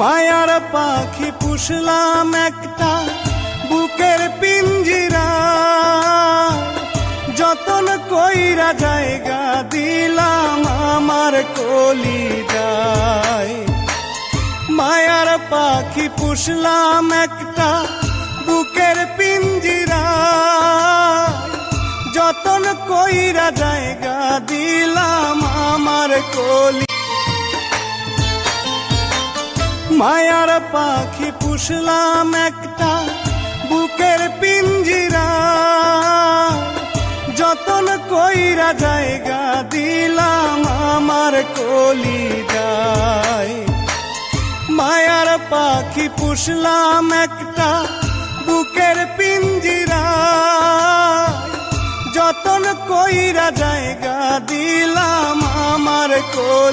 মায়ার পাখি পুষলাম একটা বুকের পিঞ্জিরা, যতন কইরা জায়গা দিলাম আমার কলিজায়। মায়ার পাখি পুষলাম একটা বুকের পিঞ্জিরা, যতন কইরা জায়গা দিলাম আমার কলি। মায়ার পাখি পুষলাম একটা বুকের পিঞ্জিরা, যতন কইরা জায়গা দিলাম আমার কলিজায়। মায়ার পাখি পুষলাম একটা বুকের পিঞ্জিরা, যতন কইরা জায়গা দিলাম আমার কলি।